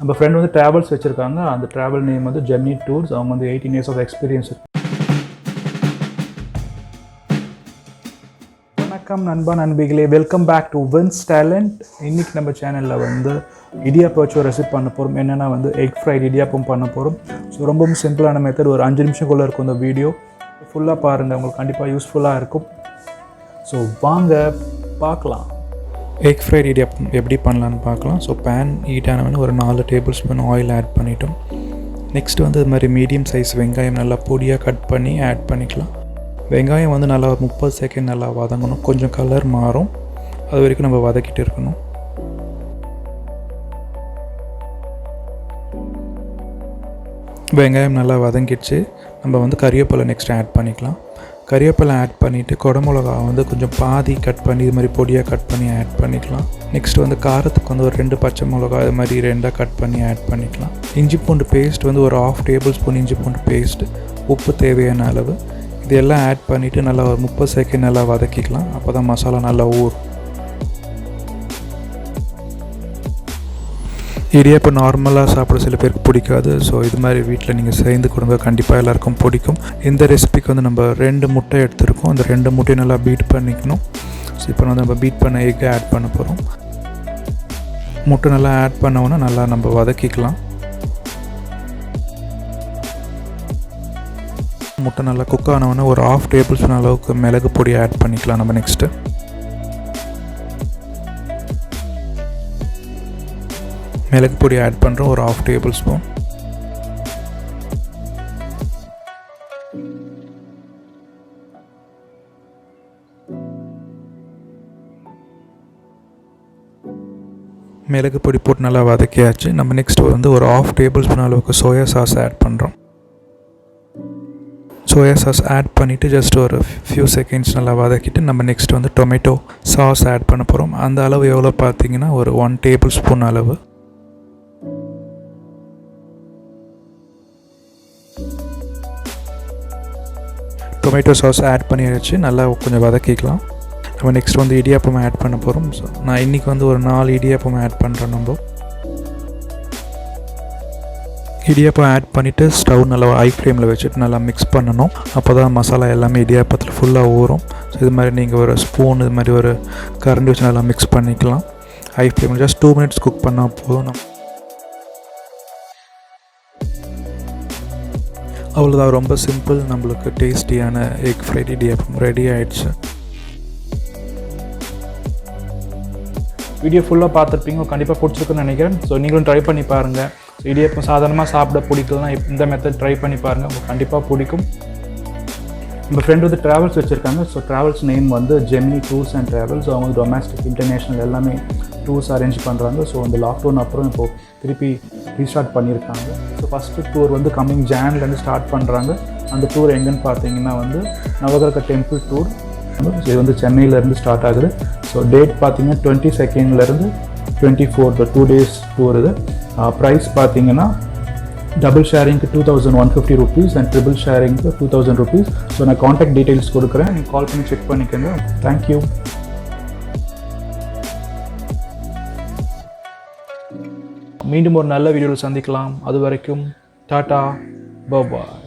நம்ம ஃப்ரெண்ட் வந்து ட்ராவல்ஸ் வச்சுருக்காங்க. அந்த ட்ராவல் நேம் வந்து Gemini Tours. அவங்க வந்து 18 years ஆஃப் எக்ஸ்பீரியன்ஸ் இருக்கு. வணக்கம் நண்பா நண்பிகளே, வெல்கம் பேக் டு VinsTalent. இன்றைக்கி நம்ம சேனலில் வந்து இடியாப்பம் வச்சு ஒரு ரெசிபி பண்ண போகிறோம். என்னென்னா வந்து எக் ஃப்ரைட் இடியாப்பம் பண்ண போகிறோம். ஸோ ரொம்பவும் சிம்பிளான மெத்தட். ஒரு 5 நிமிஷக்குள்ளே இருக்கும் இந்த வீடியோ. ஃபுல்லாக பாருங்கள், உங்களுக்கு கண்டிப்பாக யூஸ்ஃபுல்லாக இருக்கும். ஸோ வாங்க பார்க்கலாம். எக் ஃப்ரைட் இடியாப்பம் எப்படி பண்ணலான்னு பார்க்கலாம். ஸோ பேன் ஹீட் ஆனவொடனே ஒரு 4 டேபிள் ஸ்பூன் ஆயில் ஆட் பண்ணிட்டோம். நெக்ஸ்ட் வந்து இது மாதிரி மீடியம் சைஸ் வெங்காயம் நல்லா பொடியாக கட் பண்ணி ஆட் பண்ணிக்கலாம். வெங்காயம் வந்து நல்லா ஒரு 30 செகண்ட் நல்லா வதங்கணும். கொஞ்சம் கலர் மாறும், அது வரைக்கும் நம்ம வதக்கிட்டு இருக்கணும். வெங்காயம் நல்லா வதங்கிடுச்சு. நம்ம வந்து கறிவேப்பிலை நெக்ஸ்ட் ஆட் பண்ணிக்கலாம். கறிவேப்பிலை ஆட் பண்ணிவிட்டு குடமிளகா வந்து கொஞ்சம் பாதி கட் பண்ணி இது மாதிரி பொடியாக கட் பண்ணி ஆட் பண்ணிக்கலாம். நெக்ஸ்ட் வந்து காரத்துக்கு வந்து ஒரு 2 பச்சை மிளகா இது மாதிரி 2 கட் பண்ணி ஆட் பண்ணிக்கலாம். இஞ்சி பூண்டு பேஸ்ட் வந்து ஒரு 1/2 டேபிள் ஸ்பூன் இஞ்சி பூண்டு பேஸ்ட், உப்பு தேவையான அளவு, இதெல்லாம் ஆட் பண்ணிவிட்டு நல்லா ஒரு 30 செகண்ட் நல்லா வதக்கிக்கலாம். அப்போ தான் மசாலா நல்லா ஊறும். இடியாப்பம் நார்மலாக சாப்பிட சில பேருக்கு பிடிக்காது. ஸோ இது மாதிரி வீட்டில் நீங்கள் சேர்ந்து கொடுங்க, கண்டிப்பாக எல்லாருக்கும் பிடிக்கும். இந்த ரெசிபிக்கு வந்து நம்ம 2 முட்டை எடுத்துருக்கோம். அந்த 2 முட்டையை நல்லா பீட் பண்ணிக்கணும். ஸோ இப்போ வந்து நம்ம பீட் பண்ண எக்கை ஆட் பண்ண போகிறோம். முட்டை நல்லா ஆட் பண்ணோன்னா நல்லா நம்ம வதக்கிக்கலாம். முட்டை நல்லா குக் ஆனவொன்னே ஒரு 1/2 டேபிள் ஸ்பூன் அளவுக்கு மிளகு பொடி ஆட் பண்ணிக்கலாம். நம்ம நெக்ஸ்ட்டு மிளகு பொடி ஆட் பண்ணுறோம், ஒரு 1/2 டேபிள் ஸ்பூன். மிளகு பொடி போட்டு நல்லா வதக்கியாச்சு. நம்ம நெக்ஸ்ட் வந்து ஒரு 1/2 டேபிள் ஸ்பூன் அளவுக்கு சோயா சாஸ் ஆட் பண்ணுறோம். சோயா சாஸ் ஆட் பண்ணிவிட்டு ஜஸ்ட் ஒரு ஃபியூ செகண்ட்ஸ் நல்லா வதக்கிட்டு நம்ம நெக்ஸ்ட் வந்து டொமேட்டோ சாஸ் ஆட் பண்ண போகிறோம். அந்த அளவு எவ்வளோ பார்த்தீங்கன்னா ஒரு 1 டேபிள் ஸ்பூன் அளவு. டொமேட்டோ சாஸ் ஆட் பண்ணியாச்சு, நல்லா கொஞ்சம் வதக்கிக்கலாம். நம்ம நெக்ஸ்ட் வந்து இடியாப்பம் ஆட் பண்ண போகிறோம். ஸோ நான் இன்றைக்கி வந்து ஒரு 4 இடியாப்பம் ஆட் பண்ணுறேன். நம்ம இடியாப்பம் ஆட் பண்ணிவிட்டு ஸ்டவ் நல்லா ஹை ஃப்ளேமில் வச்சுட்டு நல்லா மிக்ஸ் பண்ணணும். அப்போ தான் மசாலா எல்லாமே இடியாப்பத்தில் ஃபுல்லாக ஊறும். ஸோ இது மாதிரி நீங்கள் ஒரு ஸ்பூன் இது மாதிரி ஒரு கரண்டி வச்சு நல்லா மிக்ஸ் பண்ணிக்கலாம். ஹை ஃப்ளேமில் ஜஸ்ட் 2 மினிட்ஸ் குக் பண்ணால் போதும். அவ்வளோதான், ரொம்ப சிம்பிள். நம்மளுக்கு டேஸ்டியான எக் ஃப்ரைட் இடியாப்பம் ரெடி ஆகிடுச்சு. வீடியோ ஃபுல்லாக பார்த்துருப்பீங்க, கண்டிப்பாக பிடிச்சிருக்குன்னு நினைக்கிறேன். ஸோ நீங்களும் ட்ரை பண்ணி பாருங்கள். இடியாப்பம் சாதாரணமாக சாப்பிட பிடிக்கலனா இந்த மெத்தட் ட்ரை பண்ணி பாருங்கள், உங்களுக்கு கண்டிப்பாக பிடிக்கும். நம்ம ஃப்ரெண்ட் வந்து ட்ராவல்ஸ் வச்சுருக்காங்க. ஸோ ட்ராவல்ஸ் நேம் வந்து Gemini Tours அண்ட் ட்ராவல்ஸ். அவங்க டொமேஸ்டிக் இன்டர்நேஷ்னல் எல்லாமே டூர்ஸ் அரேஞ்ச் பண்ணுறாங்க. ஸோ அந்த லாக்டவுன் அப்புறம் இப்போது திருப்பி ரீஸ்டார்ட் பண்ணியிருக்காங்க. ஸோ ஃபஸ்ட்டு டூர் வந்து கம்மிங் ஜான்லேருந்து ஸ்டார்ட் பண்ணுறாங்க. அந்த டூர் எங்கேன்னு பார்த்தீங்கன்னா வந்து நவகிரக டெம்பிள் டூர். இது வந்து சென்னையிலேருந்து ஸ்டார்ட் ஆகுது. ஸோ டேட் பார்த்தீங்கன்னா 22nd 24 2 days டூர் இது. ப்ரைஸ் பார்த்தீங்கன்னா டபுள் ஷேரிங்க்கு 2150 rupees அண்ட் ட்ரிபிள் ஷேரிங்க்கு 2000 rupees. ஸோ நான் காண்டாக்ட் டீட்டெயில்ஸ் கொடுக்குறேன், நீங்கள் கால் பண்ணி செக் பண்ணிக்கோங்க. தேங்க்யூ. மீண்டும் ஒரு நல்ல வீடியோவில் சந்திக்கலாம். அது வரைக்கும் டாடா, பாய்.